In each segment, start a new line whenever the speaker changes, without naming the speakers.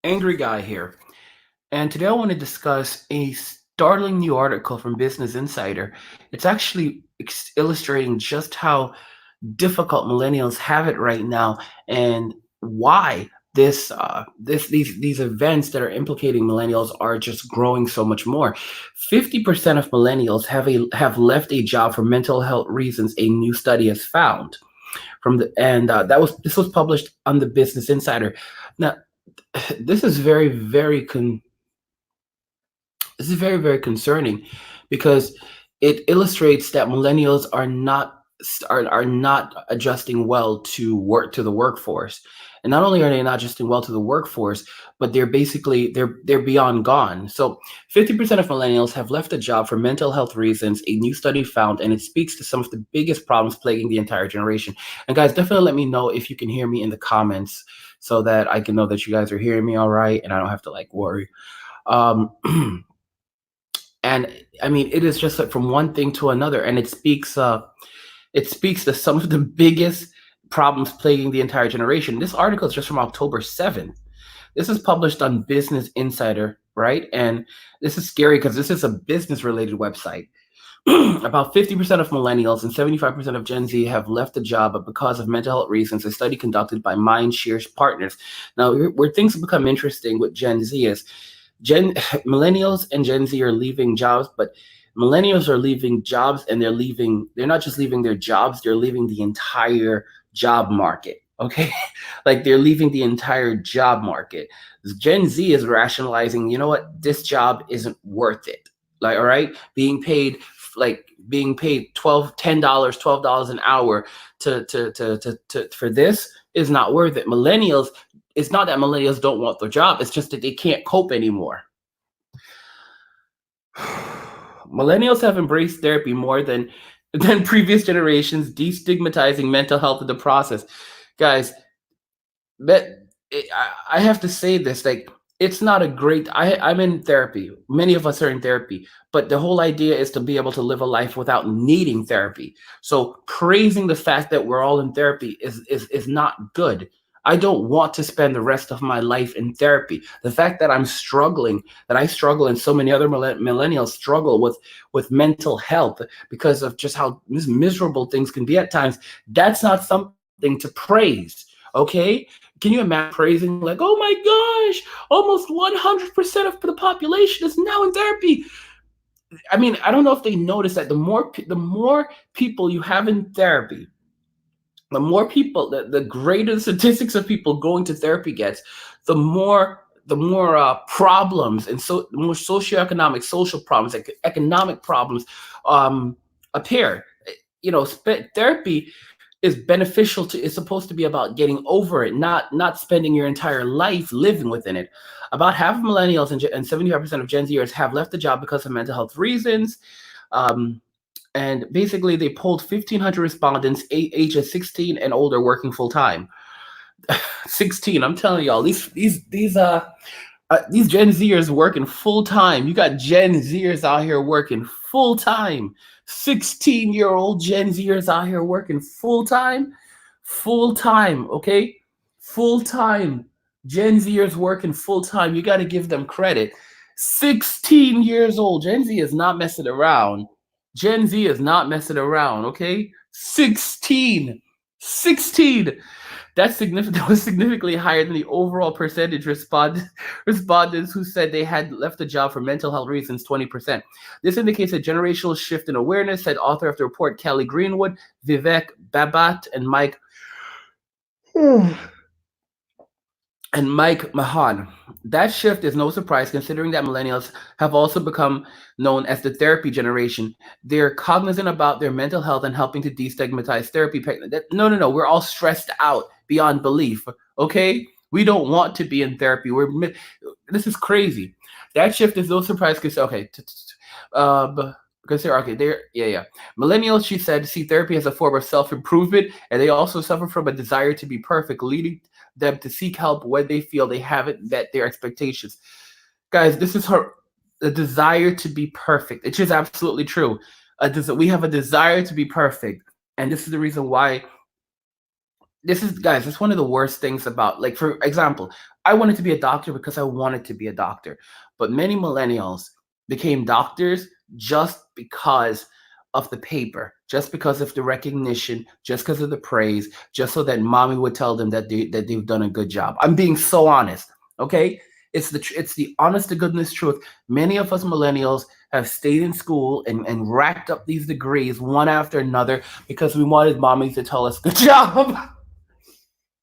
Angry Guy here. And today I want to discuss a startling new article from Business Insider. It's actually illustrating just how difficult millennials have it right now and why these events that are implicating millennials are just growing so much more. 50% of millennials have left a job for mental health reasons, a new study has found. From the and that was This was published on the Business Insider. Now, this is very concerning because it illustrates that millennials are not adjusting well to the workforce. And not only are they not adjusting well to the workforce, but they're beyond gone. So 50% of millennials have left a job for mental health reasons, a new study found, and it speaks to some of the biggest problems plaguing the entire generation. And guys, definitely let me know if you can hear me in the comments so that I can know that you guys are hearing me all right and I don't have to like worry. Um and I mean, it is just like from one thing to another, and it speaks to some of the biggest problems plaguing the entire generation. This article is just from October 7th. This is published on Business Insider, right? And this is scary because this is a business related website. About 50% of millennials and 75% of Gen Z have left the job because of mental health reasons, a study conducted by Mindshare's partners. Now, where things become interesting with Gen Z is Gen millennials and Gen Z are leaving jobs, but millennials are leaving jobs and they're not just leaving their jobs, they're leaving the entire job market. Okay. Like they're leaving the entire job market. Gen Z is rationalizing, you know what, this job isn't worth it. Like, all right, being paid 12 $10 $12 an hour to for this is not worth it. Millennials, it's not that millennials don't want their job, it's just that they can't cope anymore. Millennials have embraced therapy more than previous generations, destigmatizing mental health in the process. Guys, that I have to say this, like, it's not a great I'm in therapy. Many of us are in therapy, but the whole idea is to be able to live a life without needing therapy. So praising the fact that we're all in therapy is not good. I don't want to spend the rest of my life in therapy. The fact that that I struggle, and so many other millennials struggle with mental health because of just how miserable things can be at times, that's not something to praise. Okay, can you imagine praising, like, oh my gosh, almost 100% of the population is now in therapy? I mean, I don't know if they notice that the more people you have in therapy, the greater the statistics of people going to therapy gets, the more problems, and so the more socioeconomic, social problems, economic problems um, appear. You know, therapy is beneficial to is supposed to be about getting over it, not spending your entire life living within it. About half of millennials and 75% of Gen Zers have left the job because of mental health reasons. Um, and basically, they polled 1,500 respondents ages 16 and older working full time. 16, I'm telling y'all, these Gen Zers working full time. You got Gen Zers out here working full time. 16-year-old Gen Zers out here working full time. Full time, okay? Full time. Gen Zers working full time. You got to give them credit. 16 years old. Gen Z is not messing around. Gen Z is not messing around, okay? 16. 16. That's significant. That was significantly higher than the overall percentage respondents who said they had left the job for mental health reasons, 20%. This indicates a generational shift in awareness, said author of the report Kelly Greenwood, Vivek Babat, and Mike Mahan. That shift is no surprise considering that millennials have also become known as the therapy generation. They're cognizant about their mental health and helping to destigmatize therapy. No, no, no. We're all stressed out beyond belief. Okay? We don't want to be in therapy. This is crazy. That shift is no surprise because, okay. Because they're okay. Yeah. Millennials, she said, see therapy as a form of self improvement, and they also suffer from a desire to be perfect, leading them to seek help when they feel they haven't met their expectations. Guys, this is her the desire to be perfect. It is absolutely true. We have a desire to be perfect, and this is the reason why this is, guys, it's one of the worst things about, like, for example, I wanted to be a doctor because I wanted to be a doctor, but many millennials became doctors just because of the paper, just because of the recognition, just because of the praise, just so that mommy would tell them that they've done a good job. I'm being so honest. Okay, it's the honest to goodness truth. Many of us millennials have stayed in school and racked up these degrees one after another because we wanted mommy to tell us good job.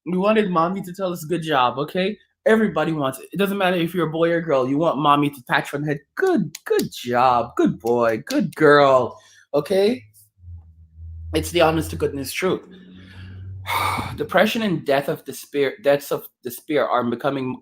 We wanted mommy to tell us good job, okay? Everybody wants it. It doesn't matter if you're a boy or girl. You want mommy to pat you on the head. Good job. Good boy. Good girl. Okay? It's the honest to goodness truth. Depression and deaths of despair are becoming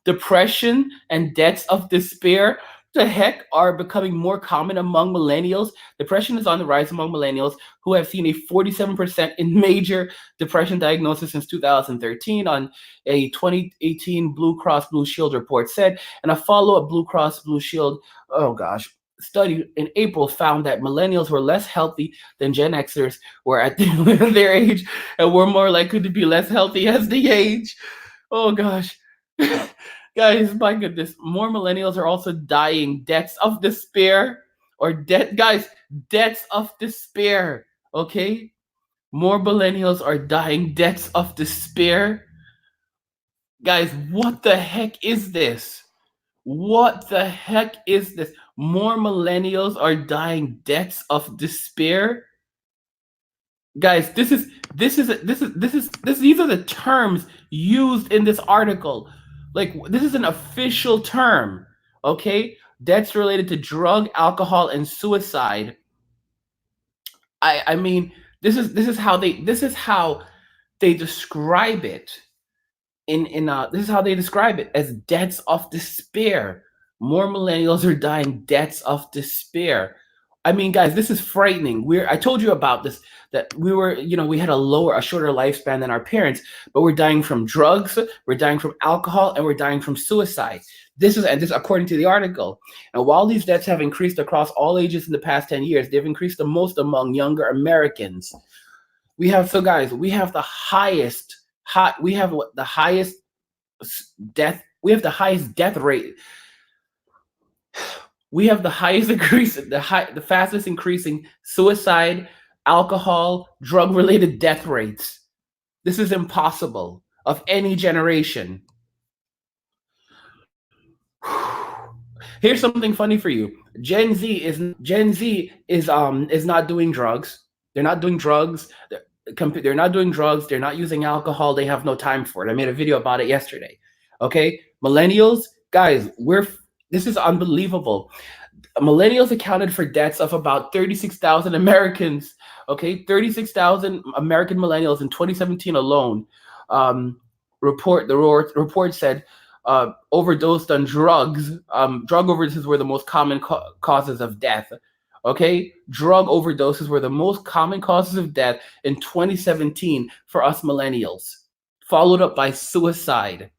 depression and deaths of despair, the heck, are becoming more common among millennials. Depression is on the rise among millennials, who have seen a 47% in major depression diagnosis since 2013, on a 2018 Blue Cross Blue Shield report said. And a follow-up Blue Cross Blue Shield, oh gosh, study in April found that millennials were less healthy than Gen Xers were at their age, and were more likely to be less healthy as they age. Oh gosh. Guys, my goodness, more millennials are also dying deaths of despair, or death, guys, deaths of despair. Okay, more millennials are dying deaths of despair. Guys, what the heck is this? What the heck is this? More millennials are dying deaths of despair. Guys, these are the terms used in this article. Like, this is an official term. Okay, deaths related to drug, alcohol, and suicide. I mean, this is how they describe it. In this is how they describe it, as deaths of despair. More millennials are dying deaths of despair. I mean, guys, this is frightening. I told you about this, that we had a shorter lifespan than our parents, but we're dying from drugs, we're dying from alcohol, and we're dying from suicide. This according to the article. And while these deaths have increased across all ages in the past 10 years, they've increased the most among younger Americans. We have the highest hot we have the highest we have the highest death rate. We have the highest increase, the fastest increasing suicide, alcohol, drug related death rates. This is impossible of any generation. Here's something funny for you. Gen Z is not doing drugs. They're not doing drugs. They're not doing drugs. They're not using alcohol. They have no time for it. I made a video about it yesterday. Okay, millennials, guys, this is unbelievable. Millennials accounted for deaths of about 36,000 Americans. Okay, 36,000 American millennials in 2017 alone. Um, report said overdosed on drugs. Drug overdoses were the most common causes of death. Okay, drug overdoses were the most common causes of death in 2017 for us millennials, followed up by suicide.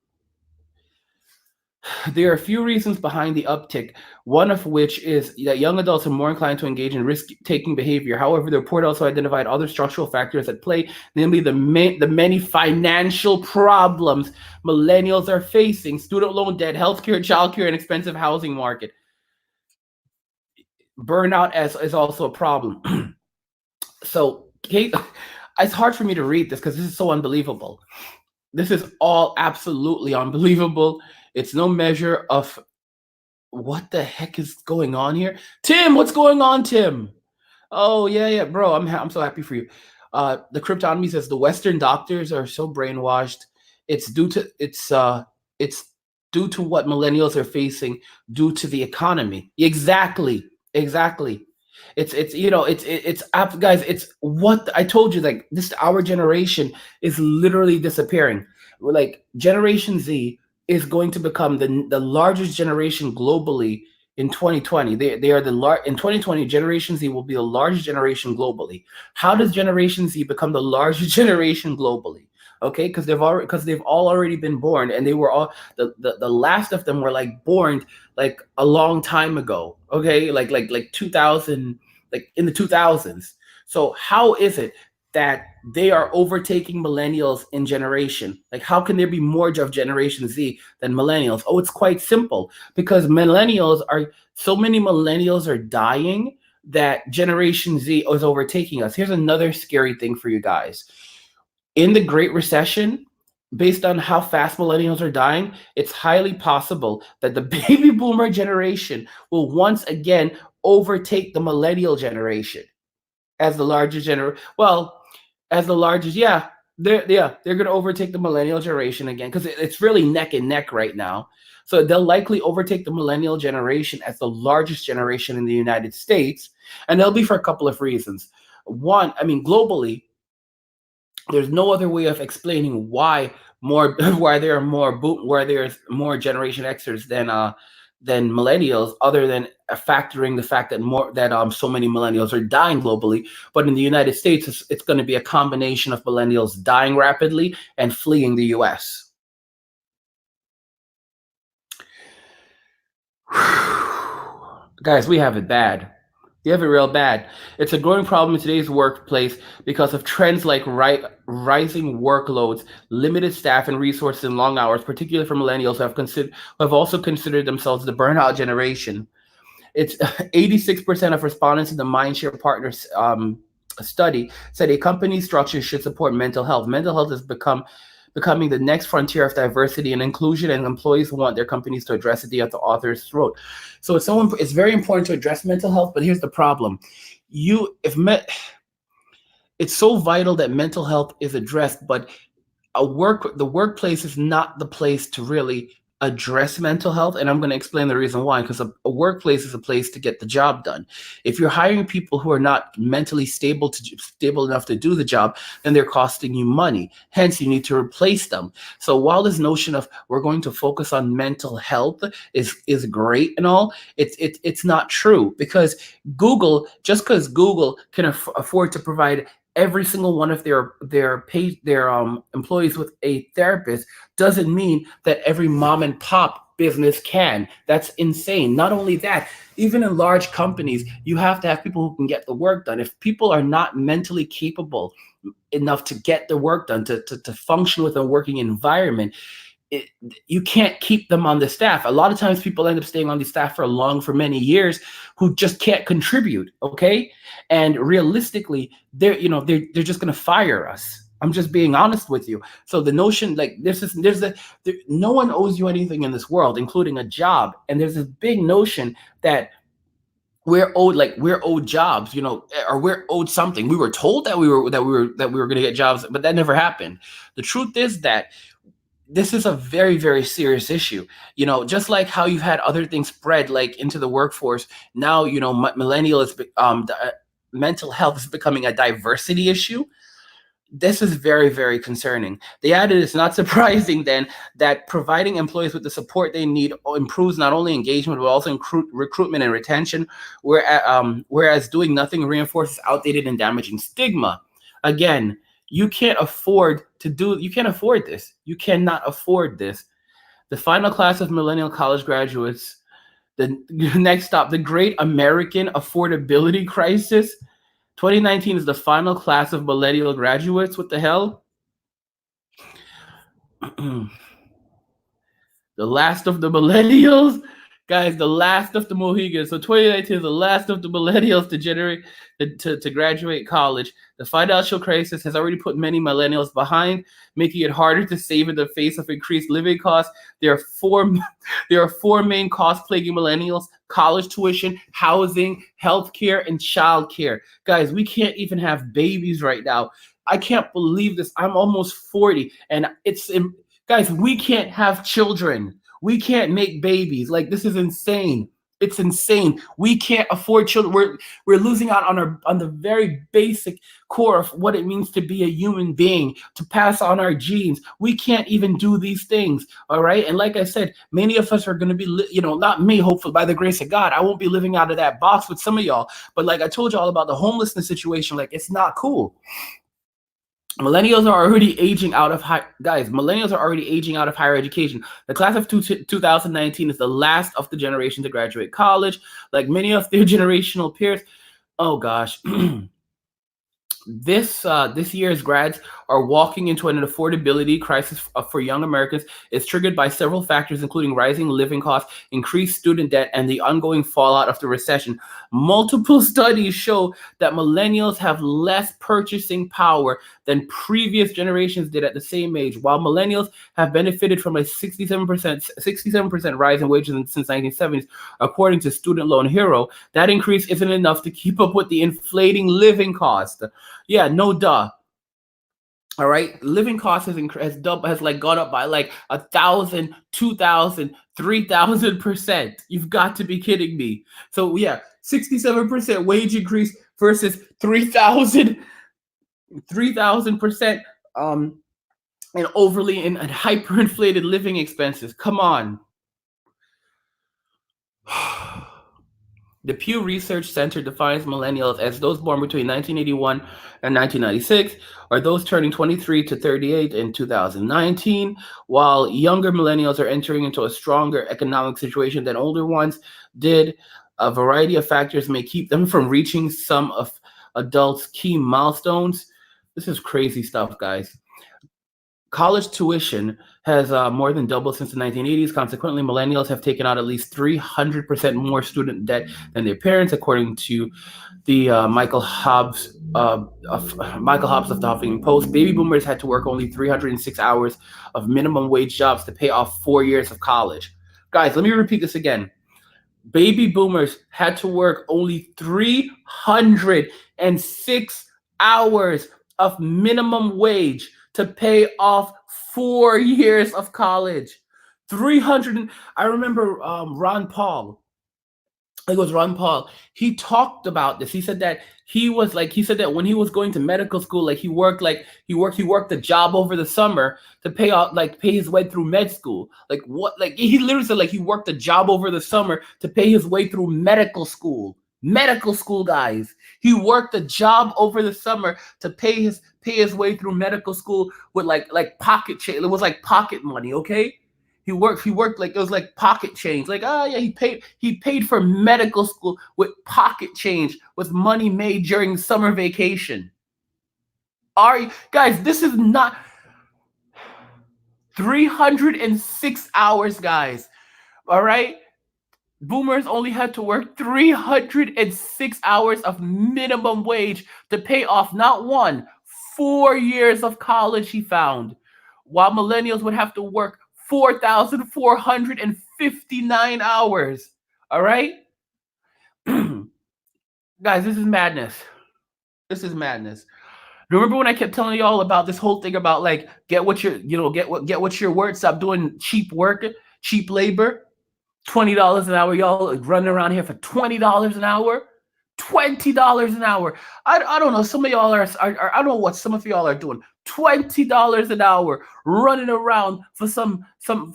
There are a few reasons behind the uptick, one of which is that young adults are more inclined to engage in risk-taking behavior. However, the report also identified other structural factors at play, namely the many financial problems millennials are facing: student loan debt, healthcare, childcare, and expensive housing market. Burnout is also a problem. So, Kate, it's hard for me to read this because this is so unbelievable. This is all absolutely unbelievable. It's no measure of what the heck is going on here. Tim, what's going on, Tim? Oh yeah, bro. I'm so happy for you. The cryptonomy says the Western doctors are so brainwashed. It's due to it's due to what millennials are facing due to the economy. Exactly. Guys. It's what I told you. Like, this, our generation is literally disappearing. We're like, Generation Z is going to become the largest generation globally in 2020. They are in 2020. Generation Z will be the largest generation globally. How does Generation Z become the largest generation globally? Okay, because they've all already been born, and they were all the last of them were like born like a long time ago. Okay, like 2000, like in the 2000s. So how is it? that they are overtaking millennials in generation. Like, how can there be more of Generation Z than millennials? Oh, it's quite simple, because so many millennials are dying that Generation Z is overtaking us. Here's another scary thing for you guys. In the Great Recession, based on how fast millennials are dying, it's highly possible that the baby boomer generation will once again overtake the millennial generation as the largest generation. Well, as the largest, they're going to overtake the millennial generation again, because it's really neck and neck right now. So they'll likely overtake the millennial generation as the largest generation in the United States, and they'll be for a couple of reasons. One, I mean, globally, there's no other way of explaining why more why there's more Generation Xers than millennials, other than factoring the fact that so many millennials are dying globally. But in the United States, it's going to be a combination of millennials dying rapidly and fleeing the U.S. Guys, we have it bad. We have it real bad. It's a growing problem in today's workplace because of trends like rising workloads, limited staff and resources, and long hours, particularly for millennials who have also considered themselves the burnout generation. It's 86% of respondents in the Mindshare Partners study said a company structure should support mental health. Mental health has becoming the next frontier of diversity and inclusion, and employees want their companies to address it, at the author's throat. So it's very important to address mental health, but here's the problem. It's so vital that mental health is addressed, but the workplace is not the place to really address mental health, and I'm going to explain the reason why. Because a workplace is a place to get the job done. If you're hiring people who are not mentally stable enough to do the job, then they're costing you money. Hence, you need to replace them. So while this notion of we're going to focus on mental health is great and all, it's not true, because just because Google can afford to provide every single one of their employees with a therapist, doesn't mean that every mom and pop business can. That's insane. Not only that, even in large companies, you have to have people who can get the work done. If people are not mentally capable enough to get the work done, to function with a working environment, you can't keep them on the staff. A lot of times people end up staying on the staff for many years who just can't contribute. Okay. And realistically, they're just going to fire us. I'm just being honest with you. So the notion, like, no one owes you anything in this world, including a job. And there's this big notion that we're owed jobs, or we're owed something. We were told that we were going to get jobs, but that never happened. The truth is that this is a very, very serious issue. Just like how you've had other things spread like into the workforce, now mental health is becoming a diversity issue. This is very, very concerning. The added is not surprising then that providing employees with the support they need improves not only engagement but also recruitment and retention, whereas doing nothing reinforces outdated and damaging stigma. Again, you can't afford this. You cannot afford this. The final class of millennial college graduates, the next stop, the Great American Affordability Crisis. 2019 is the final class of millennial graduates. What the hell? The last of the millennials. Guys, the last of the Mohegans. So 2019 is the last of the millennials to graduate college. The financial crisis has already put many millennials behind, making it harder to save in the face of increased living costs. There are four main costs plaguing millennials: college tuition, housing, healthcare, and childcare. Guys, we can't even have babies right now. I can't believe this. I'm almost 40, and guys, we can't have children. We can't make babies. Like, this is insane. It's insane. We can't afford children. We're losing out on the very basic core of what it means to be a human being, to pass on our genes. We can't even do these things. All right. And like I said, many of us are going to be, not me, hopefully by the grace of God, I won't be living out of that box with some of y'all. But like I told y'all about the homelessness situation, like, it's not cool. Millennials are already aging out of higher education. The class of 2019 is the last of the generation to graduate college. Like many of their generational peers, oh gosh, This year's grads are walking into an affordability crisis for young Americans. It's triggered by several factors, including rising living costs, increased student debt, and the ongoing fallout of the recession. Multiple studies show that millennials have less purchasing power than previous generations did at the same age. While millennials have benefited from a 67% rise in wages since 1970s, according to Student Loan Hero, that increase isn't enough to keep up with the inflating living cost. Yeah, no duh. All right, living cost has like gone up by like 1,000, 2,000, 3,000%. You've got to be kidding me. So yeah, 67% wage increase versus 3,000% and overly and hyperinflated living expenses. Come on. The Pew Research Center defines millennials as those born between 1981 and 1996, or those turning 23 to 38 in 2019, while younger millennials are entering into a stronger economic situation than older ones did. A variety of factors may keep them from reaching some of adults' key milestones. This is crazy stuff, guys. College tuition has more than doubled since the 1980s. Consequently, millennials have taken out at least 300% more student debt than their parents, according to the Michael Hobbs of the Huffington Post. Baby boomers had to work only 306 hours of minimum wage jobs to pay off 4 years of college. Guys, let me repeat this again. Baby boomers had to work only 306 hours of minimum wage to pay off 4 years of college. 300. I remember Ron Paul. It was Ron Paul. He talked about this. He said that when he was going to medical school, he worked a job over the summer to pay his way through med school. Like what? Like he literally said like he worked a job over the summer to pay his way through medical school. Medical school, guys. He worked a job over the summer to pay his way through medical school with like pocket change. It was like pocket money, okay? He worked like it was like pocket change. Like, oh yeah, he paid for medical school with pocket change, with money made during summer vacation. Are you guys, this is not 306 hours, guys. All right? Boomers only had to work 306 hours of minimum wage to pay off not 4 years of college, he found, while millennials would have to work 4,459 hours. All right? Guys, this is madness. This is madness. Remember when I kept telling y'all about this whole thing about like get what you're worth, stop doing cheap work, cheap labor? $20 an hour, y'all running around here for $20 an hour. $20 an hour. I don't know. Some of y'all are I don't know what some of y'all are doing. $20 an hour running around for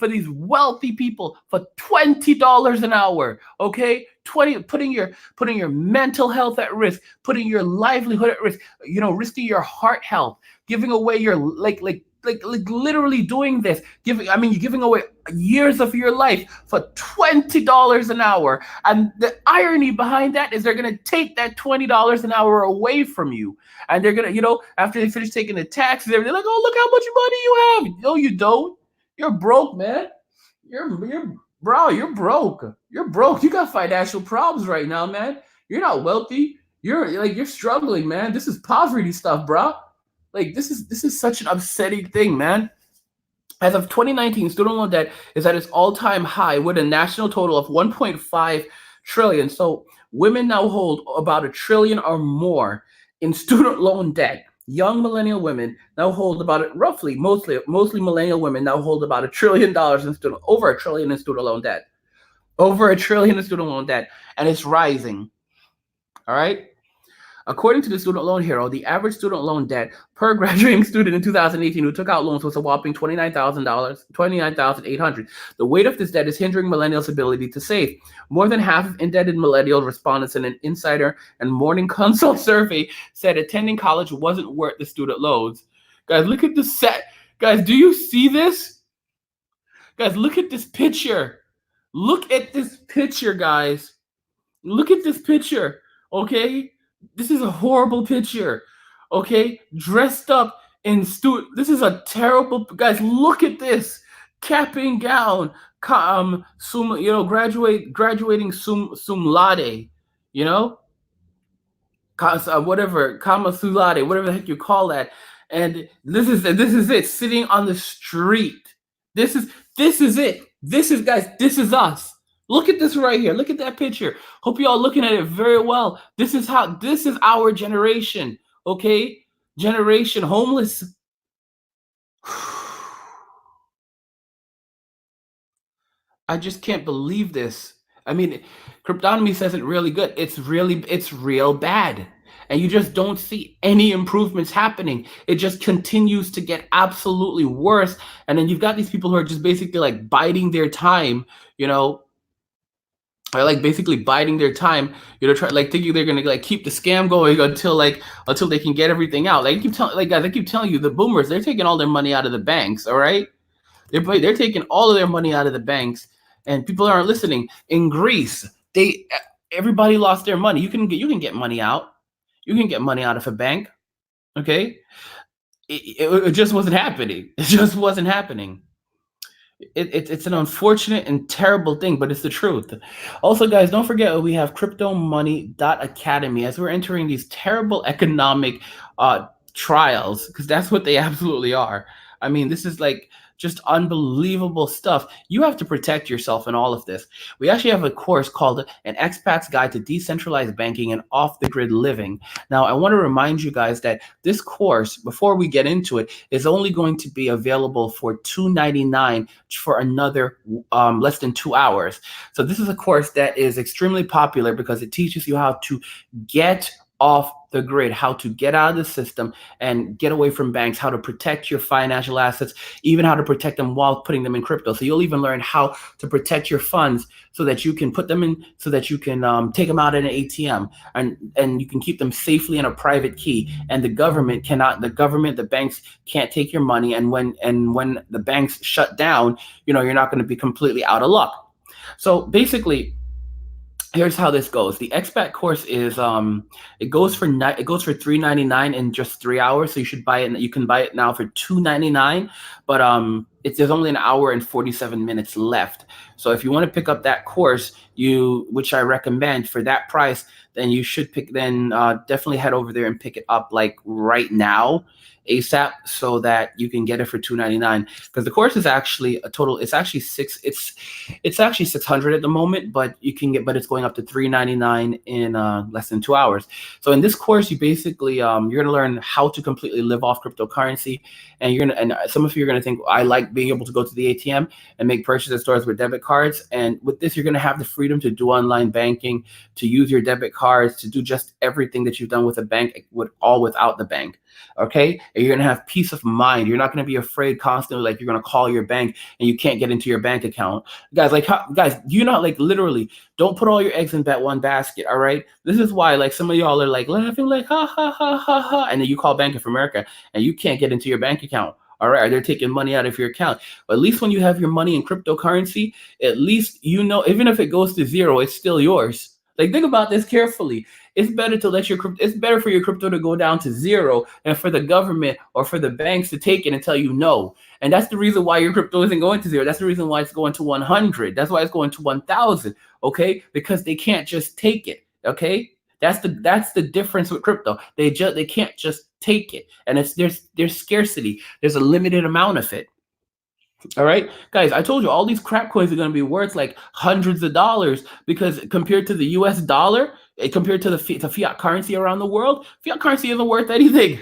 these wealthy people for $20 an hour. Okay, 20 putting your mental health at risk, putting your livelihood at risk. Risking your heart health, giving away your like literally doing this, you're giving away years of your life for $20 an hour. And the irony behind that is they're gonna take that $20 an hour away from you, and they're gonna, after they finish taking the taxes, they're like, oh, look how much money you have. No, you don't. You're broke, man. You're broke. You're broke. You got financial problems right now, man. You're not wealthy. You're struggling, man. This is poverty stuff, bro. Like this is such an upsetting thing, man. As of 2019, student loan debt is at its all-time high with a national total of 1.5 trillion. So women now hold about a trillion or more in student loan debt. Young millennial women now hold about it roughly, mostly millennial women now hold about $1 trillion over $1 trillion in student loan debt. Over $1 trillion in student loan debt, and it's rising. All right. According to the Student Loan Hero, the average student loan debt per graduating student in 2018 who took out loans was a whopping $29,800. The weight of this debt is hindering millennials' ability to save. More than half of indebted millennial respondents in an Insider and Morning Consult survey said attending college wasn't worth the student loans. Guys, look at the set. Guys, do you see this? Guys, look at this picture. Look at this picture, guys. Look at this picture, okay? This is a horrible picture. okay, dressed up in This is a terrible, guys. Look at this capping gown, graduating sum laude, you know, whatever, kama sulade, whatever the heck you call that. And this is it, sitting on the street. This is this is it. This is, guys. This is us. Look at this right here. Look at that picture. Hope you all looking at it very well. This is our generation. Okay, generation homeless. I just can't believe this. I mean, cryptonomy says it really good. It's real bad. And you just don't see any improvements happening. It just continues to get absolutely worse. And then you've got these people who are just basically like biding their time, you know, are like basically biding their time, try like thinking they're gonna like keep the scam going until they can get everything out. Like I keep telling like guys, I keep telling you, the boomers, they're taking all their money out of the banks, all right? They're taking all of their money out of the banks, and people aren't listening. In Greece, everybody lost their money. You can get money out. You can get money out of a bank. Okay, it just wasn't happening. It just wasn't happening. It's an unfortunate and terrible thing, but it's the truth. Also, guys, don't forget we have cryptomoney.academy as we're entering these terrible economic trials, because that's what they absolutely are. I mean, this is like just unbelievable stuff. You have to protect yourself in all of this. We actually have a course called An Expat's Guide to Decentralized Banking and Off the Grid Living. Now, I want to remind you guys that this course, before we get into it, is only going to be available for $299 for another less than 2 hours. So this is a course that is extremely popular because it teaches you how to get off the grid, how to get out of the system and get away from banks, how to protect your financial assets, even how to protect them while putting them in crypto. So you'll even learn how to protect your funds so that you can put them in, so that you can take them out at an ATM, and you can keep them safely in a private key. And the banks can't take your money. And when the banks shut down, you're not going to be completely out of luck. So basically, here's how this goes. The expat course is it goes for $399 in just 3 hours. So you can buy it now for $299, but there's only an hour and 47 minutes left. So if you want to pick up that course, which I recommend for that price, then you should definitely head over there and pick it up like right now, ASAP, so that you can get it for $299. Because the course is actually it's actually 600 at the moment, but it's going up to $399 in less than 2 hours. So in this course, you basically you're gonna learn how to completely live off cryptocurrency, and some of you are gonna think, I like being able to go to the ATM and make purchases at stores with debit cards. And with this, you're gonna have the freedom to do online banking, to use your debit cards, to do just everything that you've done with a bank, without the bank. Okay, and you're gonna have peace of mind. You're not gonna be afraid constantly, like you're gonna call your bank and you can't get into your bank account. Guys, you not like literally don't put all your eggs in that one basket. All right, this is why like some of y'all are like laughing like ha ha ha ha ha, and then you call Bank of America and you can't get into your bank account. All right, or they're taking money out of your account. But at least when you have your money in cryptocurrency, at least even if it goes to zero, it's still yours. Like, think about this carefully. It's better it's better for your crypto to go down to zero than for the government or for the banks to take it and tell you no. And that's the reason why your crypto isn't going to zero. That's the reason why it's going to 100. That's why it's going to 1,000. Okay, because they can't just take it. Okay, that's the difference with crypto. They can't just take it, and there's scarcity. There's a limited amount of it. All right, guys, I told you all these crap coins are going to be worth like hundreds of dollars, because compared to the US dollar, compared to the fiat currency around the world, fiat currency isn't worth anything.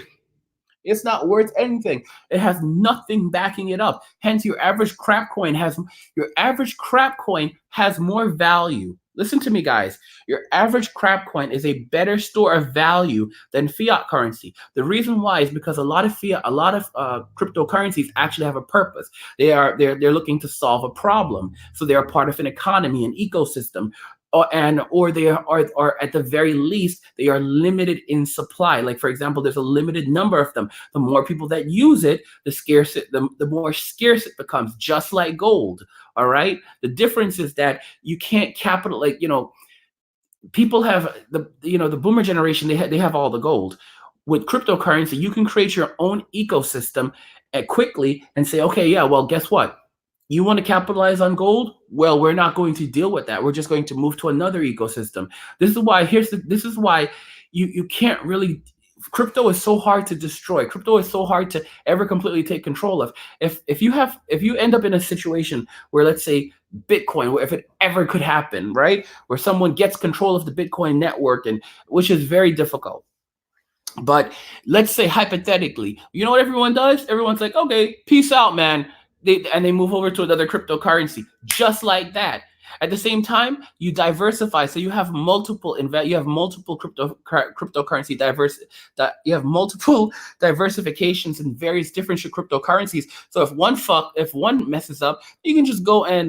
It's not worth anything. It has nothing backing it up. Hence, your average crap coin has more value. Listen to me, guys. Your average crap coin is a better store of value than fiat currency. The reason why is because a lot of cryptocurrencies actually have a purpose. They're looking to solve a problem. So they are part of an economy, an ecosystem, or they are at the very least they are limited in supply. Like, for example, there's a limited number of them. The more people that use it, the more scarce it becomes, just like gold. All right, the difference is that you can't people have the boomer generation, they have all the gold. with cryptocurrency, you can create your own ecosystem quickly and say, okay, yeah, well, guess what? You want to capitalize on gold? Well, we're not going to deal with that. We're just going to move to another ecosystem. This is why you can't really, crypto is so hard to destroy. Crypto is so hard to ever completely take control of. If you end up in a situation where, let's say, Bitcoin, where if it ever could happen, right? Where someone gets control of the Bitcoin network, and which is very difficult. But let's say hypothetically, you know what everyone does? Everyone's like, okay, peace out, man. They move over to another cryptocurrency just like that. At the same time, you diversify, so you have you have multiple cryptocurrency that you have multiple diversifications in various different cryptocurrencies. So if one messes up, you can just go and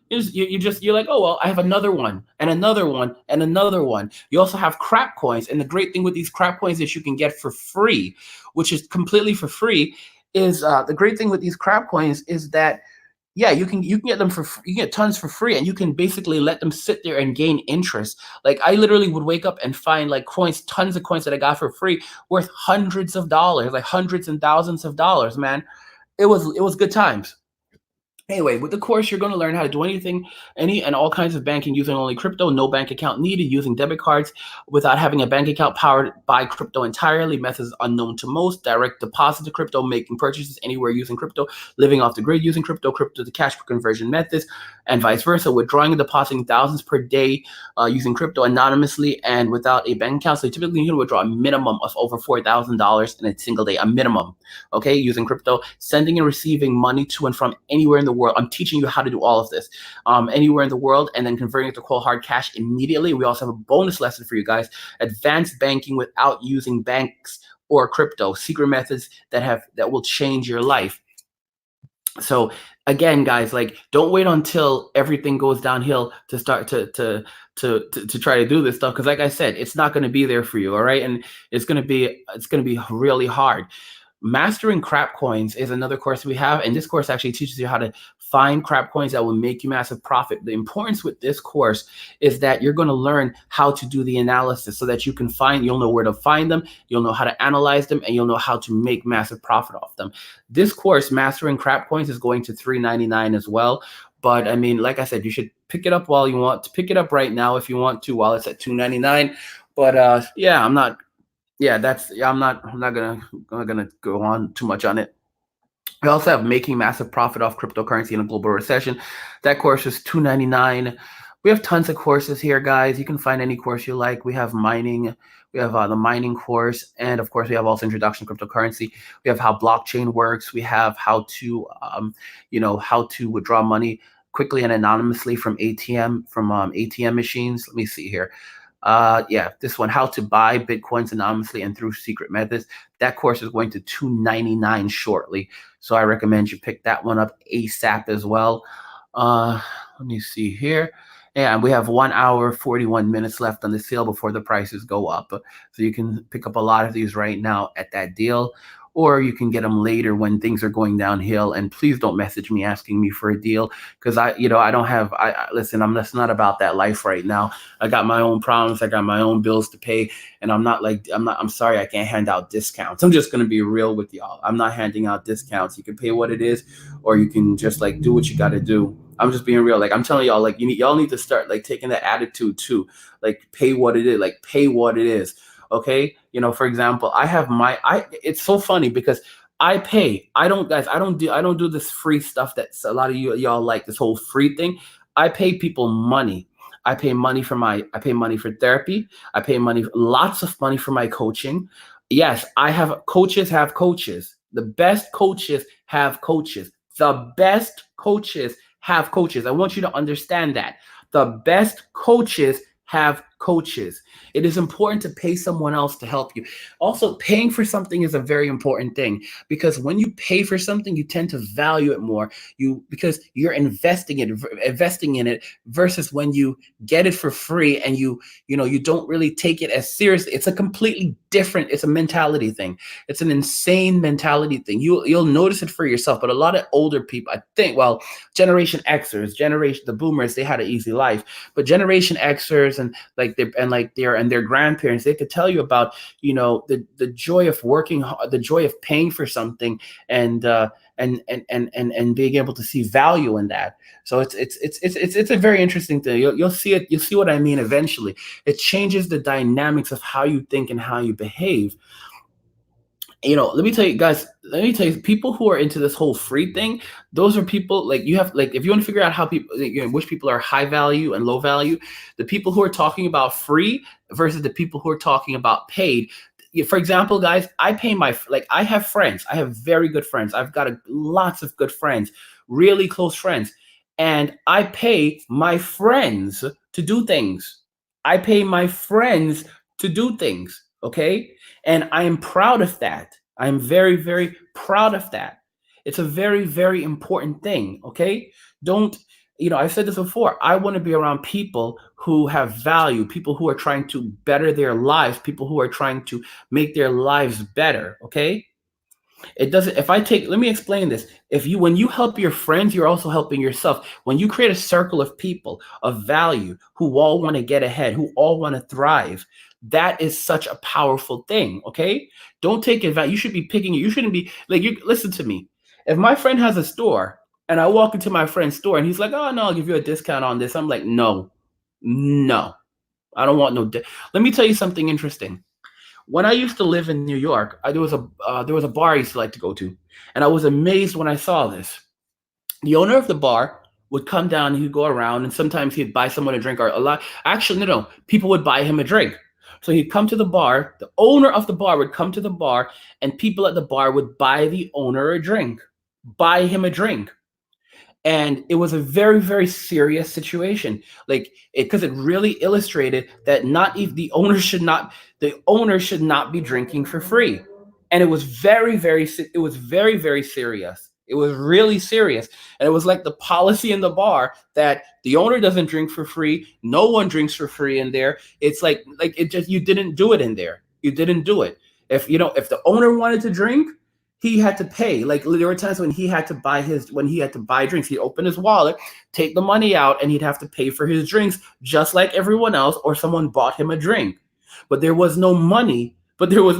you're like, oh well, I have another one and another one and another one. You also have crap coins, and the great thing with these crap coins that you can get for free, which is completely for free, is the great thing with these crap coins is that yeah, you can get them you get tons for free, and you can basically let them sit there and gain interest. Like I literally would wake up and find like tons of coins that I got for free worth hundreds of dollars, like hundreds and thousands of dollars, man. It was good times. Anyway, with the course, you're going to learn how to do any and all kinds of banking using only crypto, no bank account needed, using debit cards without having a bank account, powered by crypto entirely, methods unknown to most, direct deposit to crypto, making purchases anywhere using crypto, living off the grid using crypto, crypto to cash conversion methods, and vice versa, withdrawing and depositing thousands per day using crypto anonymously and without a bank account. So typically you can withdraw a minimum of over $4,000 in a single day, a minimum, okay, using crypto, sending and receiving money to and from anywhere in the world. I'm teaching you how to do all of this anywhere in the world, and then converting it to cold hard cash immediately. We also have a bonus lesson for you guys: advanced banking without using banks or crypto, secret methods that will change your life. So again, guys, like, don't wait until everything goes downhill to start to try to do this stuff, because like I said, it's not going to be there for you. All right, and it's going to be really hard. Mastering crap coins is another course we have, and this course actually teaches you how to find crap coins that will make you massive profit. The importance with this course is that you're going to learn how to do the analysis so that you'll know where to find them, you'll know how to analyze them, and you'll know how to make massive profit off them. This course, Mastering Crap Coins, is going to $399 as well. But I mean, like I said, you should pick it up while you want to pick it up right now if you want to, while it's at $299. But yeah, I'm not gonna go on too much on it. We also have Making Massive Profit Off Cryptocurrency in a Global Recession. That course is $299. We have tons of courses here, guys. You can find any course you like. We have mining. We have the mining course, and of course, we have also Introduction to Cryptocurrency. We have how blockchain works. We have how to, how to withdraw money quickly and anonymously from ATM machines. Let me see here. This one, how to buy Bitcoins anonymously and through secret methods. That course is going to $299 shortly. So I recommend you pick that one up ASAP as well. Let me see here. And we have 1 hour, 41 minutes left on the sale before the prices go up. So you can pick up a lot of these right now at that deal, or you can get them later when things are going downhill. And please don't message me asking me for a deal, because listen, I'm just not about that life right now. I got my own problems. I got my own bills to pay. And I'm sorry, I can't hand out discounts. I'm just going to be real with y'all. I'm not handing out discounts. You can pay what it is, or you can just like do what you got to do. I'm just being real. Like, I'm telling y'all, like, y'all need to start like taking that attitude too. Like, pay what it is. Like, pay what it is. Okay. For example, it's so funny because I pay. I don't do this free stuff that a lot of y'all like, this whole free thing. I pay people money. I pay money for therapy. I pay lots of money for my coaching. Yes, coaches have coaches. The best coaches have coaches. The best coaches have coaches. I want you to understand that. The best coaches have coaches. It is important to pay someone else to help you. Also, paying for something is a very important thing, because when you pay for something, you tend to value it more. Because you're investing in it versus when you get it for free and you don't really take it as seriously. It's a completely different. It's a mentality thing. It's an insane mentality thing. You'll notice it for yourself. But a lot of older people, I think, well, Generation Xers, generation the Boomers, they had an easy life. But Generation Xers and their grandparents, they could tell you about the joy of working, the joy of paying for something, and and being able to see value in that. So it's a very interesting thing. You'll see it. You'll see what I mean eventually. It changes the dynamics of how you think and how you behave. Let me tell you guys, let me tell you, people who are into this whole free thing, those are people, like, you have, like, if you want to figure out how people, which people are high value and low value, the people who are talking about free versus the people who are talking about paid. For example, guys, I have friends. I have very good friends. I've got lots of good friends, really close friends. And I pay my friends to do things. I pay my friends to do things. Okay. And I am proud of that. I'm very, very proud of that. It's a very, very important thing. Okay. Don't, I've said this before. I want to be around people who have value, people who are trying to better their lives, people who are trying to make their lives better. Okay. It doesn't, if I take, let me explain this. When you help your friends, you're also helping yourself. When you create a circle of people of value who all want to get ahead, who all want to thrive, that is such a powerful thing. Okay. Don't take advantage. You should be picking it. You shouldn't be like, listen to me. If my friend has a store and I walk into my friend's store and he's like, oh no, I'll give you a discount on this. I'm like, no, no, I don't want no. Let me tell you something interesting. When I used to live in New York, there was a bar I used to like to go to, and I was amazed when I saw this. The owner of the bar would come down and he'd go around, and sometimes he'd buy someone a drink, or a lot. Actually, no, people would buy him a drink. So he'd come to the bar. The owner of the bar would come to the bar, and people at the bar would buy the owner a drink, buy him a drink. And it was a very, very serious situation, like, because it really illustrated that not even the owner should not be drinking for free. And it was very, very it was very, very serious. It was really serious. And it was like the policy in the bar that the owner doesn't drink for free, no one drinks for free in there. It's like it just, you didn't do it in there. You didn't do it. If the owner wanted to drink, he had to pay. Like, there were times when he had to buy drinks. He'd open his wallet, take the money out, and he'd have to pay for his drinks just like everyone else, or someone bought him a drink. But there was no money. But there was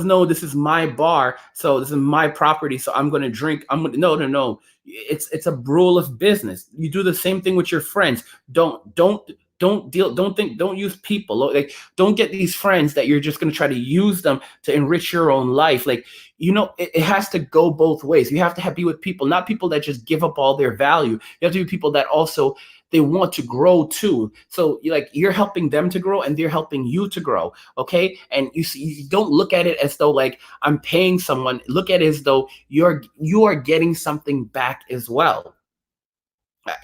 no, this is my bar, so this is my property, so I'm going to drink. No, no, no. It's a rule of business. You do the same thing with your friends. Don't use people. Like, don't get these friends that you're just going to try to use them to enrich your own life. Like, it has to go both ways. You have to be with people, not people that just give up all their value. You have to be people that also, they want to grow too. So you're helping them to grow, and they're helping you to grow. Okay. And you don't look at it as though, like, I'm paying someone. Look at it as though you are getting something back as well.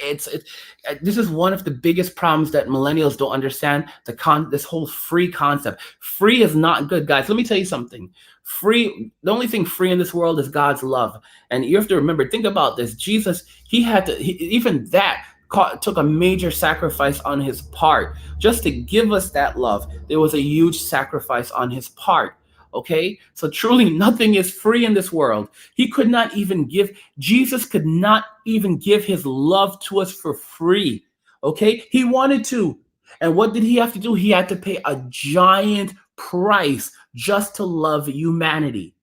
This is one of the biggest problems that millennials don't understand. This whole free concept. Free is not good, guys. Let me tell you something. The only thing free in this world is God's love. And you have to remember, think about this. Jesus, even that took a major sacrifice on his part just to give us that love. There was a huge sacrifice on his part. Okay, so truly nothing is free in this world. Jesus could not even give his love to us for free. Okay, he wanted to. And what did he have to do? He had to pay a giant price just to love humanity.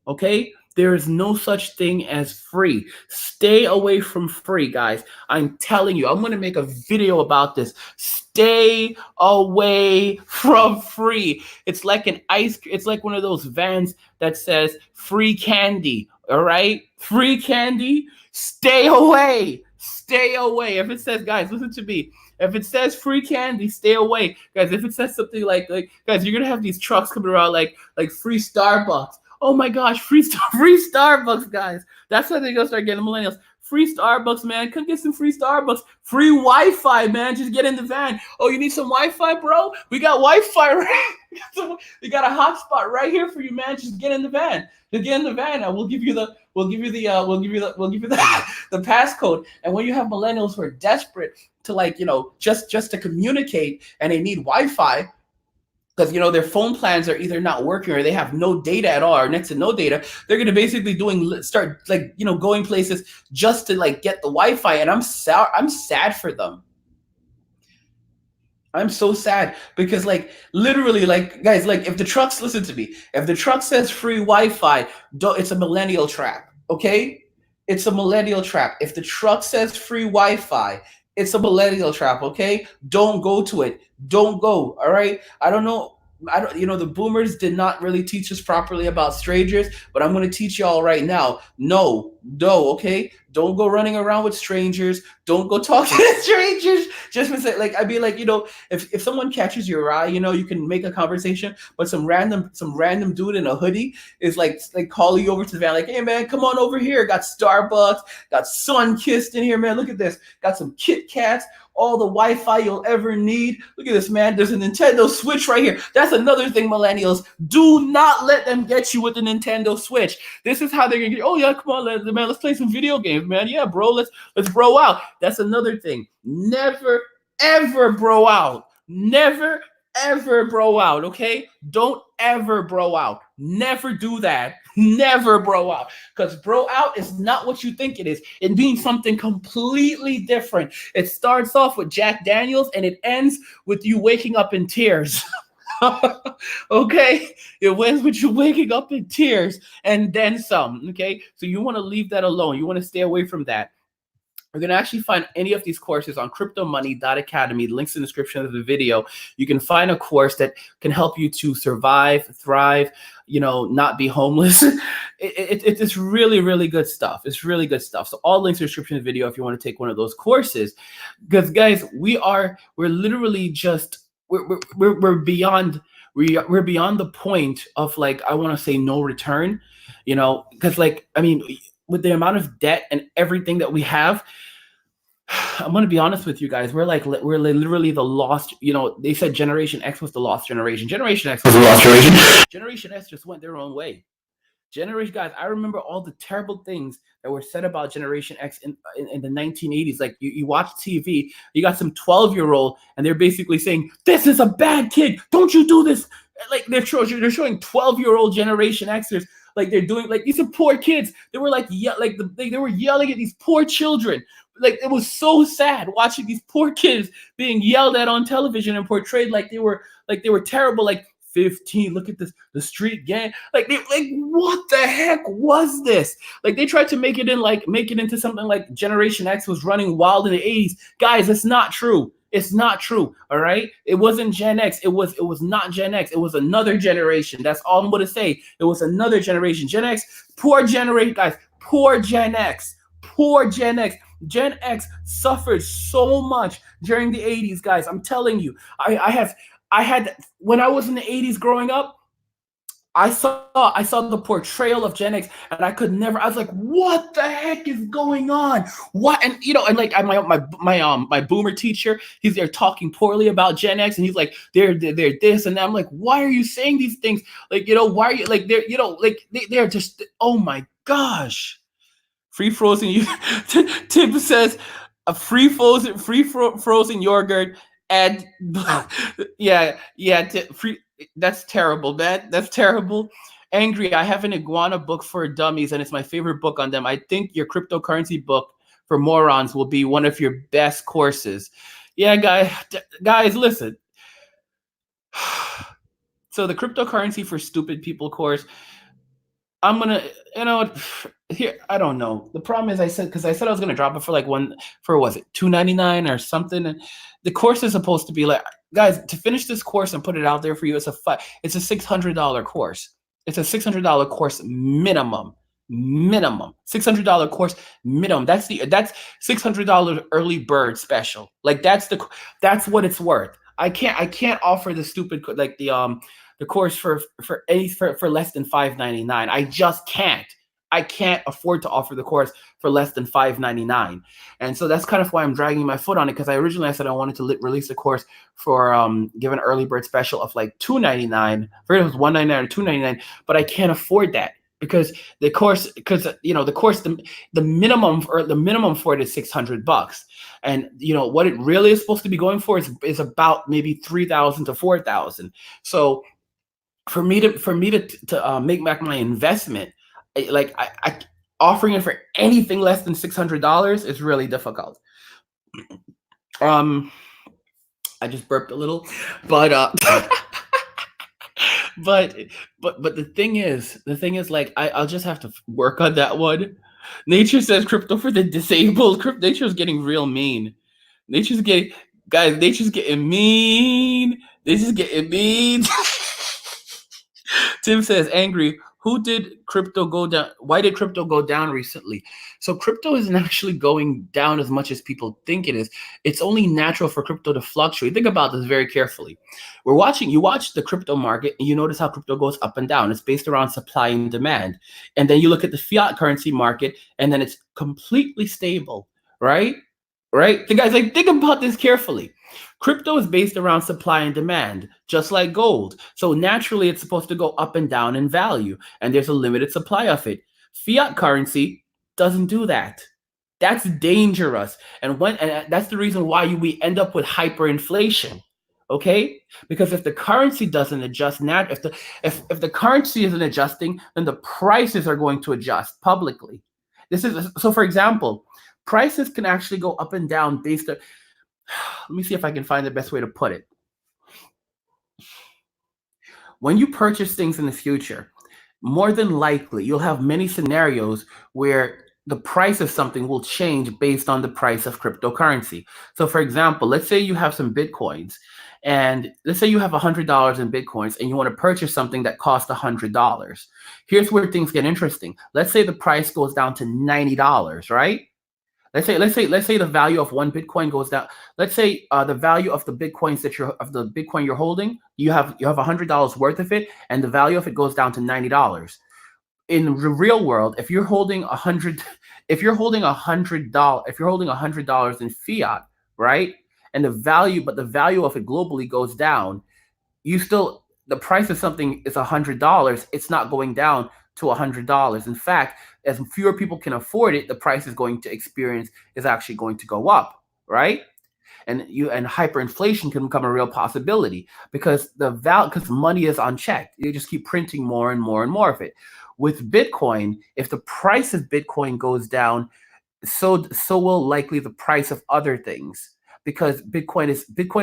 Okay, there is no such thing as free. Stay away from free, guys. I'm telling you, I'm going to make a video about this. Stay away from free. It's like it's like one of those vans that says free candy. All right? Free candy. Stay away. Stay away. If it says, guys, listen to me. If it says free candy, stay away. Guys, if it says something like guys, you're going to have these trucks coming around like free Starbucks. Oh my gosh, free Starbucks, guys. That's how they're going to start getting millennials. Free Starbucks, man. Come get some free Starbucks. Free Wi-Fi, man. Just get in the van. Oh, you need some Wi-Fi, bro? We got Wi-Fi, right? We got a hotspot right here for you, man. Just get in the van. Just get in the van, and we'll give you the the passcode. And when you have millennials who are desperate to just to communicate and they need Wi-Fi, because their phone plans are either not working or they have no data at all or next to no data. They're going to basically start like going places just to like get the Wi-Fi, and I'm sad for them. I'm so sad because, like, literally, like, guys, like, if the trucks listen to me, if the truck says free Wi-Fi, don't, it's a millennial trap. Okay, it's a millennial trap. If the truck says free Wi-Fi, it's a millennial trap. Okay, don't go to it. Don't go. All right. I don't know. I don't. The boomers did not really teach us properly about strangers, but I'm going to teach y'all right now. No, no. Okay, don't go running around with strangers. Don't go talk to strangers. Just to say, like, I'd be like, if someone catches your eye, you can make a conversation, but some random dude in a hoodie is like calling you over to the van, like, hey man, come on over here. Got Starbucks, got Sun Kissed in here, man. Look at this. Got some Kit Kats, all the Wi-Fi you'll ever need. Look at this, man. There's a Nintendo Switch right here. That's another thing, millennials. Do not let them get you with the Nintendo Switch. This is how they're gonna get. Oh yeah, come on, man. Let's play some video games, man. Yeah, bro. Let's bro out. That's another thing. Never ever bro out. Never ever bro out. Okay? Don't ever bro out. Never do that. Never bro out. Because bro out is not what you think it is. It means something completely different. It starts off with Jack Daniels and it ends with you waking up in tears. Okay? It ends with you waking up in tears and then some. Okay? So you want to leave that alone. You want to stay away from that. We're going to actually find any of these courses on cryptomoney.academy. The link's in the description of the video. You can find a course that can help you to survive, thrive, not be homeless. It's really, really good stuff. It's really good stuff. So all links in the description of the video if you want to take one of those courses. Because guys, we're literally just, we're beyond, we're beyond the point of, like, I want to say no return, because, like, I mean, with the amount of debt and everything that we have, I'm going to be honest with you guys. We're literally the lost, they said Generation X was the lost generation. Generation X was the lost generation. Generation S just went their own way. Guys, I remember all the terrible things that were said about Generation X in the 1980s. Like, you watch TV, you got some 12-year-old, and they're basically saying, this is a bad kid. Don't you do this. Like, they're showing 12-year-old Generation Xers. Like, they're doing, like, these are poor kids. They were like, they were yelling at these poor children. Like, it was so sad watching these poor kids being yelled at on television and portrayed like they were terrible. Like, 15, look at this, the street gang. Like, what the heck was this? Like, they tried to make it into something like Generation X was running wild in the 80s. Guys, it's not true. It's not true. All right. It wasn't Gen X. It was not Gen X. It was another generation. That's all I'm going to say. It was another generation. Gen X, poor generation, guys. Poor Gen X. Poor Gen X. Gen X suffered so much during the 80s, guys. I'm telling you. I had when I was in the 80s growing up, I saw the portrayal of Gen X, and I was like, what the heck is going on? What? And and like, my boomer teacher, he's there talking poorly about Gen X, and he's like, they're this and that. I'm like, why are you saying these things? Like, why are you, like, they're just, oh my gosh. Free frozen Tim says a free frozen yogurt and free. That's terrible, man. That's terrible. Angry, I have an iguana book for dummies, and it's my favorite book on them. I think your cryptocurrency book for morons will be one of your best courses. Yeah, guys, listen. So the cryptocurrency for stupid people course, I'm gonna, here, I don't know. The problem is I said I was gonna drop it for was it $2.99 or something, and the course is supposed to be like, guys, to finish this course and put it out there for you, it's a $600 course. It's a $600 course minimum. $600 course minimum. That's $600 early bird special. Like, that's what it's worth. I can't offer the stupid, like, the course for less than $5.99. I just can't. I can't afford to offer the course for less than $5.99. And so that's kind of why I'm dragging my foot on it, because I said I wanted to release a course for give an early bird special of like $2.99. I forget if it was $1.99 or $2.99, but I can't afford that because the minimum for it is $600, and what it really is supposed to be going for is about maybe 3,000 to 4,000. So for me to make back my investment, I offering it for anything less than $600 is really difficult. um I just burped a little, but but but the thing is, like, I'll just have to work on that one. Nature says crypto for the disabled. Nature's getting real mean. Nature's getting Guys, nature's getting mean. Nature's getting mean. Tim says angry. Who did crypto go down? Why did crypto go down recently? So crypto isn't actually going down as much as people think it is. It's only natural for crypto to fluctuate. Think about this very carefully. You watch the crypto market and you notice how crypto goes up and down. It's based around supply and demand. And then you look at the fiat currency market and then it's completely stable, right? Right? So guys, like, think about this carefully. Crypto is based around supply and demand, just like gold. So naturally, it's supposed to go up and down in value, and there's a limited supply of it. Fiat currency doesn't do that. That's dangerous, and that's the reason why we end up with hyperinflation. Okay, because if the currency doesn't adjust, if the currency isn't adjusting, then the prices are going to adjust publicly. This is so. For example, prices can actually go up and down based on. Let me see if I can find the best way to put it. When you purchase things in the future, more than likely you'll have many scenarios where the price of something will change based on the price of cryptocurrency. So, for example, let's say you have some bitcoins, and let's say you have $100 in bitcoins and you want to purchase something that costs $100. Here's where things get interesting. Let's say the price goes down to $90, right? Let's say the value of one Bitcoin goes down. Let's say the value of the Bitcoin you're holding, you have $100 worth of it, and the value of it goes down to $90. In the real world, if you're holding $100 in fiat, right, and the value of it globally goes down, you still the price of something is $100. It's not going down to $100. In fact, as fewer people can afford it, the price is actually going to go up, right? And hyperinflation can become a real possibility because because money is unchecked. You just keep printing more and more and more of it. With Bitcoin, if the price of Bitcoin goes down, so will likely the price of other things, because Bitcoin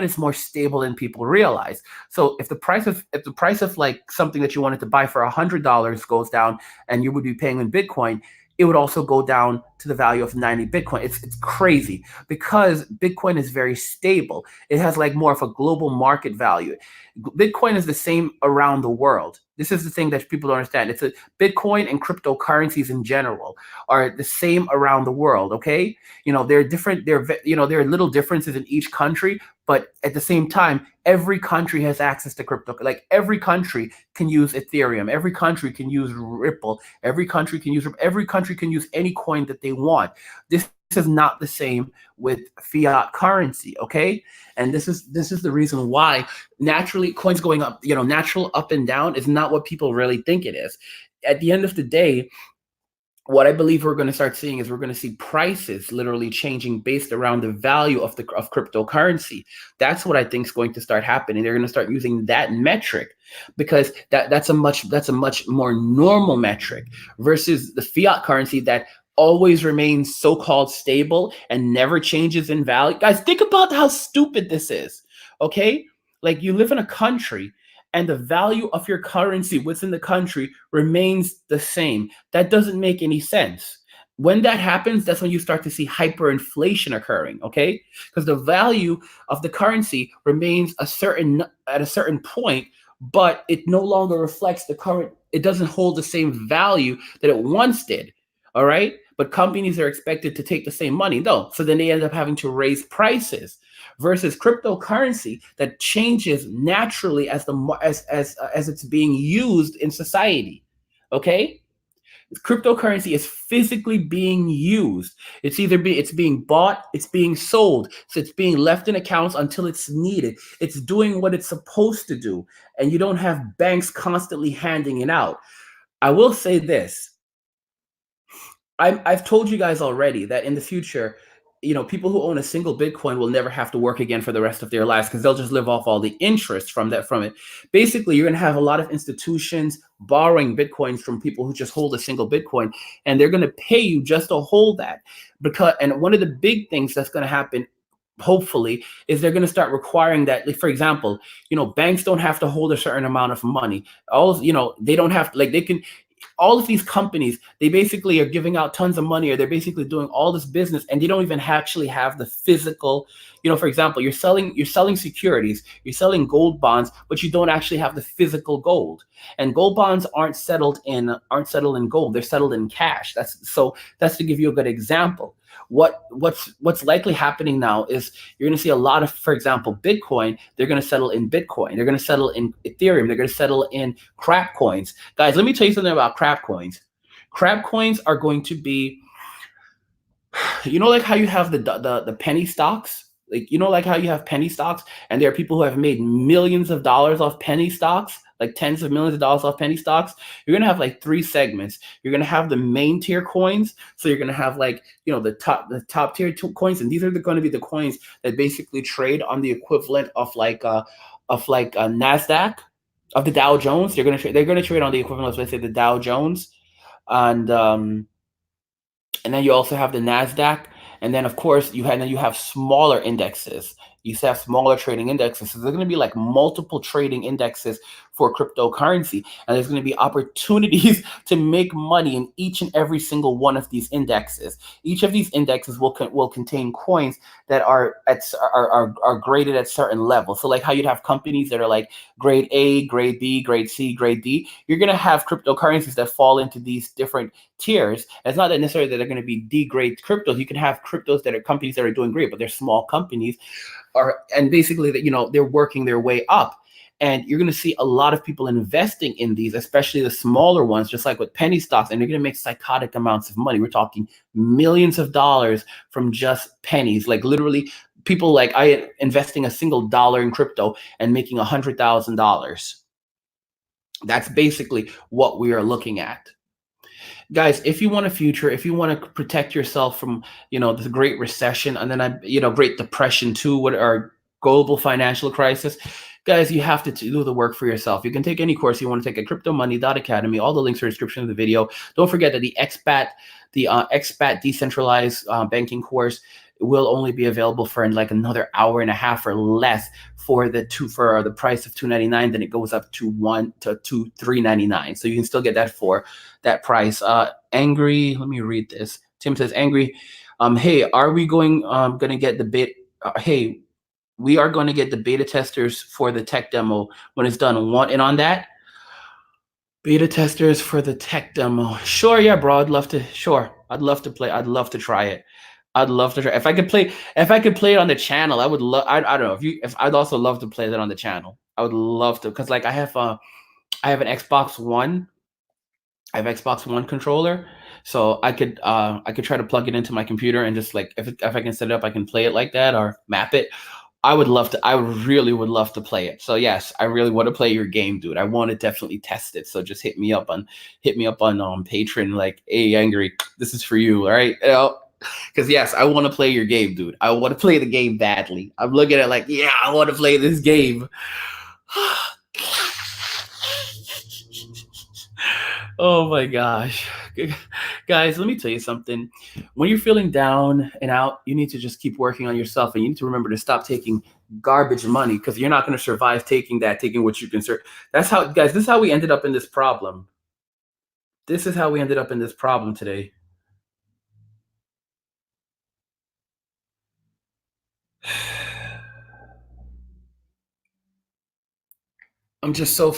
is more stable than people realize. So if the price of like something that you wanted to buy for $100 goes down and you would be paying in Bitcoin, it would also go down to the value of 90 Bitcoin. It's crazy because Bitcoin is very stable. It has like more of a global market value. Bitcoin is the same around the world. This is the thing that people don't understand. Bitcoin and cryptocurrencies in general are the same around the world. Okay, there are different. There are little differences in each country, but at the same time, every country has access to crypto. Like every country can use Ethereum. Every country can use Ripple. Every country can use any coin that they want. This is not the same with fiat currency. Okay, and this is the reason why naturally coins going up, natural up and down is not what people really think it is. At the end of the day, what I believe we're going to start seeing is we're going to see prices literally changing based around the value of cryptocurrency. That's what I think is going to start happening. They're going to start using that metric because that's a much more normal metric versus the fiat currency that always remains so-called stable and never changes in value. Guys, think about how stupid this is. Okay? Like, you live in a country and the value of your currency within the country remains the same. That doesn't make any sense. When that happens, that's when you start to see hyperinflation occurring, okay? Because the value of the currency remains at a certain point, but it no longer reflects it doesn't hold the same value that it once did. All right. But companies are expected to take the same money. No. So then they end up having to raise prices versus cryptocurrency that changes naturally as it's being used in society. Okay. Cryptocurrency is physically being used. It's being bought, it's being sold. So it's being left in accounts until it's needed. It's doing what it's supposed to do. And you don't have banks constantly handing it out. I will say this. I've told you guys already that in the future, people who own a single Bitcoin will never have to work again for the rest of their lives because they'll just live off all the interest from it. Basically, you're going to have a lot of institutions borrowing Bitcoins from people who just hold a single Bitcoin, and they're going to pay you just to hold that. And one of the big things that's going to happen, hopefully, is they're going to start requiring that, like, for example, banks don't have to hold a certain amount of money. They don't have, like, they can, all of these companies, they basically are giving out tons of money, or they're basically doing all this business, and they don't even actually have the physical. For example, you're selling securities, you're selling gold bonds, but you don't actually have the physical gold. And gold bonds aren't settled in gold, they're settled in cash. That's to give you a good example. What's likely happening now is you're going to see a lot of, for example, Bitcoin. They're going to settle in Bitcoin. They're going to settle in Ethereum. They're going to settle in crap coins. Guys, let me tell you something about crap coins. Crap coins are going to be, like how you have the penny stocks. Like how you have penny stocks, and there are people who have made millions of dollars off penny stocks, like tens of millions of dollars off penny stocks. You're gonna have like three segments. You're gonna have the main tier coins. So you're gonna have, like, the top tier coins, and these are going to be the coins that basically trade on the equivalent of Nasdaq, of the Dow Jones. They're gonna trade on the equivalent of, let's say, the Dow Jones, and then you also have the Nasdaq, and then of course you have smaller indexes. You have smaller trading indexes. So there's going to be like multiple trading indexes for cryptocurrency, and there's going to be opportunities to make money in each and every single one of these indexes. Each of these indexes will contain coins that are graded at certain levels. So like how you'd have companies that are like grade A, grade B, grade C, grade D. You're going to have cryptocurrencies that fall into these different tiers. It's not that necessarily that they're going to be D grade cryptos. You can have cryptos that are companies that are doing great, but they're small companies, and basically that they're working their way up. And you're going to see a lot of people investing in these, especially the smaller ones, just like with penny stocks, and they're going to make psychotic amounts of money. We're talking millions of dollars from just pennies. Like, literally, people like I investing a single dollar in crypto and making $100,000. That's basically what we are looking at. Guys, if you want a future, if you want to protect yourself from, the Great Recession, and then Great Depression too, what our global financial crisis, guys, you have to do the work for yourself. You can take any course you want to take at cryptomoney.academy. All the links are in the description of the video. Don't forget that the Expat Decentralized banking course will only be available for like another hour and a half or less for the price of $299. Then it goes up to $399. So you can still get that for that price. Angry, let me read this. Tim says, angry, hey, are we gonna get the beta? Hey, we are going to get the beta testers for the tech demo when it's done. Want in on that? Beta testers for the tech demo. Sure, yeah, bro. I'd love to play. I'd love to try it. I'd love to try. If I could play it on the channel, I would love. I don't know if I'd also love to play that on the channel. I would love to, because like I have an Xbox One. I have Xbox One controller, so I could try to plug it into my computer, and just like if I can set it up, I can play it like that or map it. I would love to. I really would love to play it. So yes, I really want to play your game, dude. I want to definitely test it. So just hit me up on Patreon. Like, hey, angry, this is for you. All right, because yes, I want to play your game, dude. I want to play the game badly. I'm looking at like, yeah, I want to play this game. Oh my gosh. Guys, let me tell you something. When you're feeling down and out, you need to just keep working on yourself, and you need to remember to stop taking garbage money, because you're not going to survive taking what you can serve. This is how we ended up in this problem. This is how we ended up in this problem today. I'm just so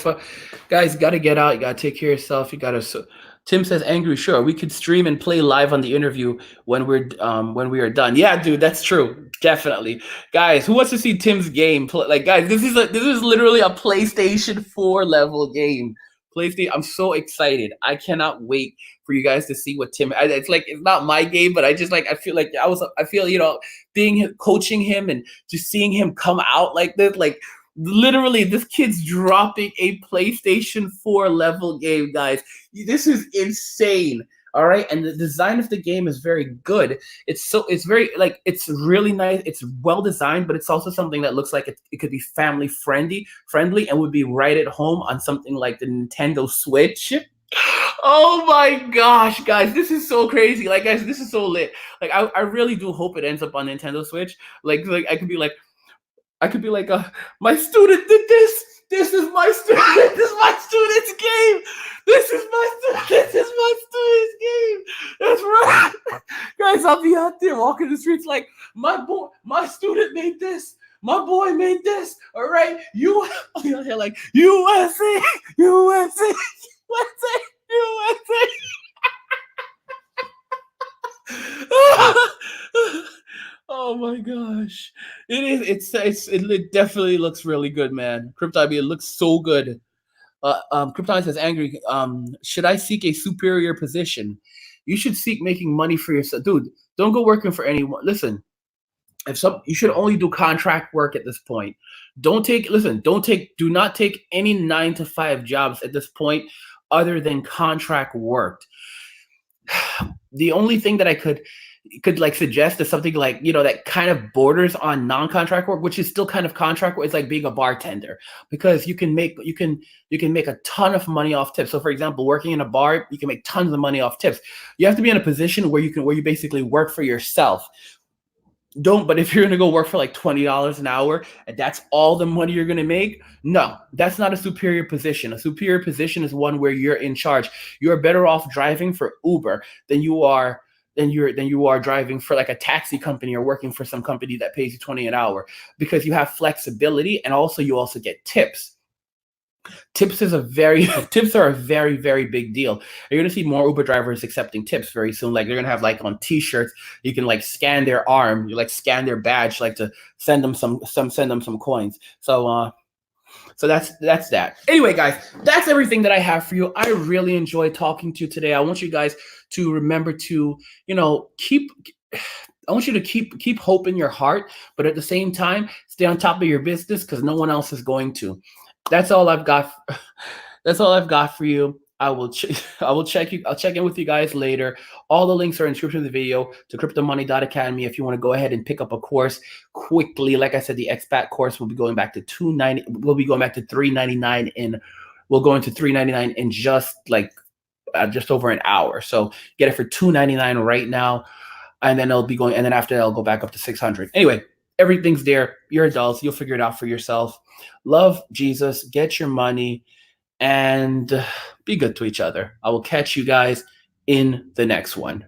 guys, you got to get out. You got to take care of yourself. You got to. Tim says, angry. Sure, we could stream and play live on the interview when we are done. Yeah, dude, that's true. Definitely, guys. Who wants to see Tim's game? Like, guys, this is literally a PlayStation 4 level game. PlayStation. I'm so excited. I cannot wait for you guys to see what Tim. It's like, it's not my game, but I just like, I feel like I feel, being coaching him and just seeing him come out like this, like. Literally, this kid's dropping a PlayStation 4 level game, guys. This is insane. All right, and the design of the game is very good. It's very like it's really nice. It's well designed, but it's also something that looks like it could be family friendly, and would be right at home on something like the Nintendo Switch. Oh my gosh, guys, this is so crazy. Like, guys, this is so lit. Like, I really do hope it ends up on Nintendo Switch. Like I could be like, my student did this. This is my student. This is my student's game. This is my student. This is my student's game. That's right, guys. I'll be out there walking the streets like my student made this. My boy made this. All right, you out here like USA, USA, USA, USA. Oh my gosh. It is it definitely looks really good, man. Cryptid, it looks so good. Krypton says angry. Should I seek a superior position? You should seek making money for yourself. Dude, don't go working for anyone. Listen, you should only do contract work at this point. Do not take any 9 to 5 jobs at this point other than contract work. The only thing that I could like suggest is something like, that kind of borders on non-contract work, which is still kind of contract work. It's like being a bartender, because you can make a ton of money off tips. So for example, working in a bar, you can make tons of money off tips. You have to be in a position where you basically work for yourself. But if you're gonna go work for like $20 an hour and that's all the money you're gonna make, no, that's not a superior position. A superior position is one where you're in charge. You're better off driving for Uber than you are driving for like a taxi company or working for some company that pays you 20 an hour, because you have flexibility, and also you also get tips. Tips are a very, very big deal. You're gonna see more Uber drivers accepting tips very soon. Like, they're gonna have like on t-shirts, you can like scan their arm, you like scan their badge, like to send them some coins. So that's that. Anyway, guys, that's everything that I have for you. I really enjoyed talking to you today. I want you guys to remember to, I want you to keep hope in your heart, but at the same time, stay on top of your business, because no one else is going to. That's all I've got. That's all I've got for you. I'll check in with you guys later. All the links are in the description of the video to cryptomoney.academy if you want to go ahead and pick up a course quickly. Like I said, the expat course will be going back to $290. We'll be going back to $399 we'll go into $399 in just over an hour. So get it for $299 right now, and then after that, I'll go back up to $600. Anyway, everything's there. You're adults. You'll figure it out for yourself. Love Jesus. Get your money. And be good to each other. I will catch you guys in the next one.